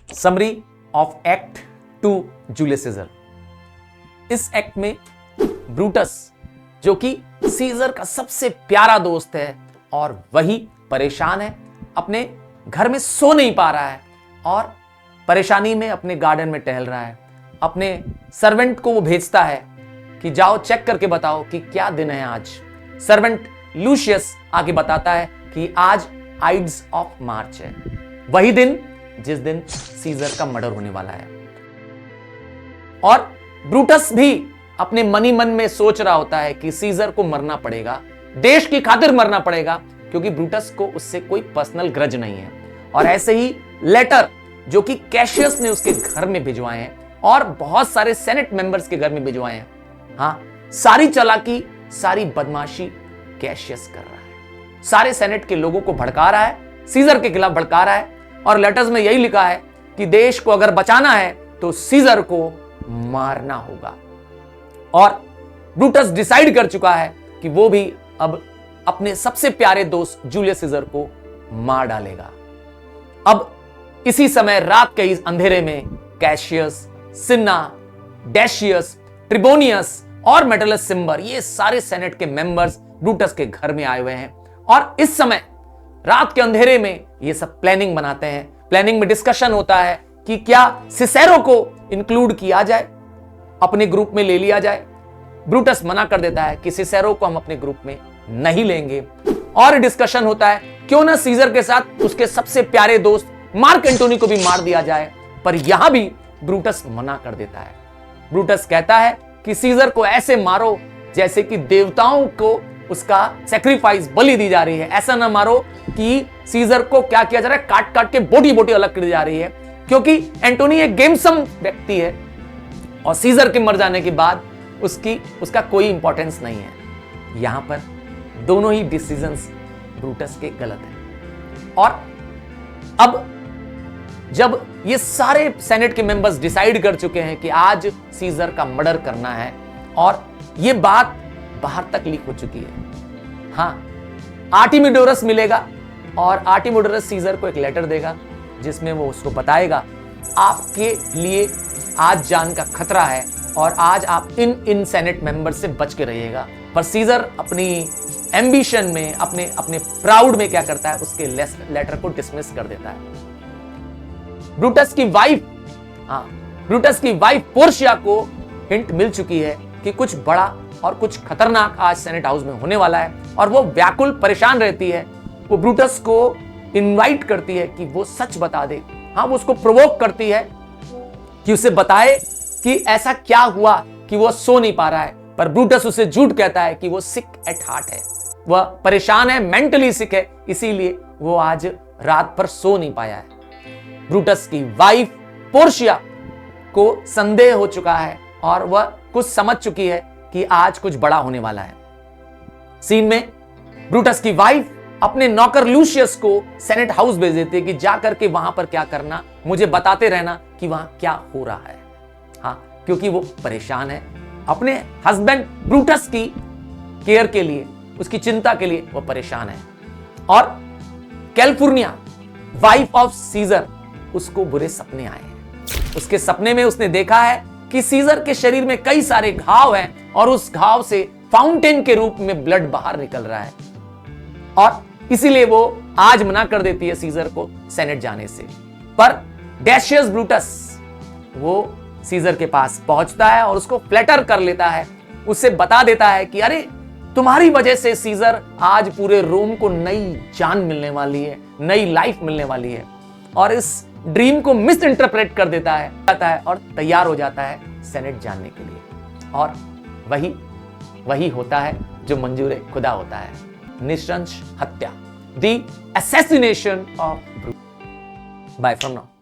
Summary of act 2 Julius Caesar. इस act में Brutus, जो कि सीजर का सबसे प्यारा दोस्त है और वही परेशान है, अपने घर में सो नहीं पा रहा है और परेशानी में अपने गार्डन में टहल रहा है। अपने सर्वेंट को वो भेजता है कि जाओ चेक करके बताओ कि क्या दिन है आज। सर्वेंट लूशियस आगे बताता है कि आज आइड्स ऑफ मार्च है, वही दिन जिस दिन सीजर का मर्डर होने वाला है। और ब्रूटस भी अपने मनी मन में सोच रहा होता है कि सीजर को मरना पड़ेगा, देश की खातिर मरना पड़ेगा, क्योंकि ब्रूटस को उससे कोई पर्सनल ग्रज नहीं है। और ऐसे ही लेटर जो कि कैशियस ने उसके घर में भिजवाए हैं और बहुत सारे सेनेट मेंबर्स के घर में भिजवाए हैं। हाँ, सारी चालाकी, सारी बदमाशी कैशियस कर रहा है, सारे सेनेट के लोगों को भड़का रहा है, सीजर के खिलाफ भड़का रहा है। और लेटर्स में यही लिखा है कि देश को अगर बचाना है तो सीजर को मारना होगा। और ब्रूटस डिसाइड कर चुका है कि वो भी अब अपने सबसे प्यारे दोस्त जूलियस सीजर को मार डालेगा। अब इसी समय रात के इस अंधेरे में कैशियस, सिन्ना, डेशियस, ट्रिबोनियस और मेटलस सिम्बर, ये सारे सेनेट के मेंबर्स ब्रूटस के घर में आए हुए हैं। और इस समय रात के अंधेरे में ये सब प्लानिंग बनाते हैं। प्लानिंग में डिस्कशन होता है कि क्या सिसेरो को इंक्लूड किया जाए, अपने ग्रुप में ले लिया जाए। ब्रूटस मना कर देता है कि सिसेरो को हम अपने ग्रुप में नहीं लेंगे। और डिस्कशन होता है क्यों ना सीजर के साथ उसके सबसे प्यारे दोस्त मार्क एंटोनी को भी मार दिया जाए, पर यहां भी ब्रूटस मना कर देता है। ब्रूटस कहता है कि सीजर को ऐसे मारो जैसे कि देवताओं को उसका सैक्रिफाइस, बलि दी जा रही है। ऐसा ना मारो कि सीजर को क्या किया जा रहा है, काट काट के बोटी बोटी अलग कर दी जा रही है, क्योंकि एंटोनी एक गेमसम व्यक्ति है और सीजर के मर जाने के बाद उसका कोई इंपॉर्टेंस नहीं है। यहां पर दोनों ही डिसीजंस ब्रूटस के गलत हैं। और अब जब ये सारे सेनेट के मेंबर्स डिसाइड कर चुके हैं कि आज सीजर का मर्डर करना है और ये बात बाहर तक लीक हो चुकी है। हां, आर्टिमिडोरस मिलेगा और आर्टिमिडोरस सीजर को एक लेटर देगा जिसमें वो उसको बताएगा आपके लिए आज जान का खतरा है और आज आप इन सेनेट मेंबर से बच के रहिएगा। पर सीजर अपनी एम्बिशन में, अपने प्राउड में क्या करता है, उसके लेटर को डिसमिस कर देता है। ब्रूटस की वाइफ पोर्शिया को हिंट मिल चुकी है कि कुछ बड़ा और कुछ खतरनाक आज सेनेट हाउस में होने वाला है और वो व्याकुल परेशान रहती है। वो ब्रूटस को इनवाइट करती है कि वो सच बता दे। हाँ, वो उसको प्रोवोक करती है कि उसे बताए कि ऐसा क्या हुआ कि वो सो नहीं पा रहा है। पर ब्रूटस उसे झूठ कहता है कि वो सिक एट हार्ट है, वह परेशान है, मेंटली सिक है, इसीलिए वो आज रात भर सो नहीं पाया है। ब्रूटस की वाइफ पोर्शिया को संदेह हो चुका है और वह कुछ समझ चुकी है कि आज कुछ बड़ा होने वाला है। सीन में ब्रूटस की वाइफ अपने नौकर लूशियस को सेनेट हाउस भेज देती है कि जाकर के वहां पर क्या करना, मुझे बताते रहना कि वहां क्या हो रहा है। हाँ, क्योंकि वो परेशान है अपने हस्बैंड ब्रूटस की केयर के लिए, उसकी चिंता के लिए वो परेशान है। और कैलिफोर्निया, वाइफ ऑफ सीजर, उसको बुरे सपने आए हैं। उसके सपने में उसने देखा है कि सीजर के शरीर में कई सारे घाव हैं और उस घाव से फाउंटेन के रूप में ब्लड बाहर निकल रहा है। और इसीलिए वो आज मना कर देती है सीजर को सेनेट जाने से। पर डेशियस ब्रूटस वो सीजर के पास पहुंचता है और उसको फ्लैटर कर लेता है, उससे बता देता है कि अरे तुम्हारी वजह से सीजर आज पूरे रोम को नई जान मिलने वाली है, नई लाइफ मिलने वाली है। और इस ड्रीम को मिस इंटरप्रेट कर देता है और तैयार हो जाता है सेनेट जानने के लिए। और वही होता है जो मंजूर खुदा होता है, निशंस हत्या, the assassination of Brutus. Bye from now.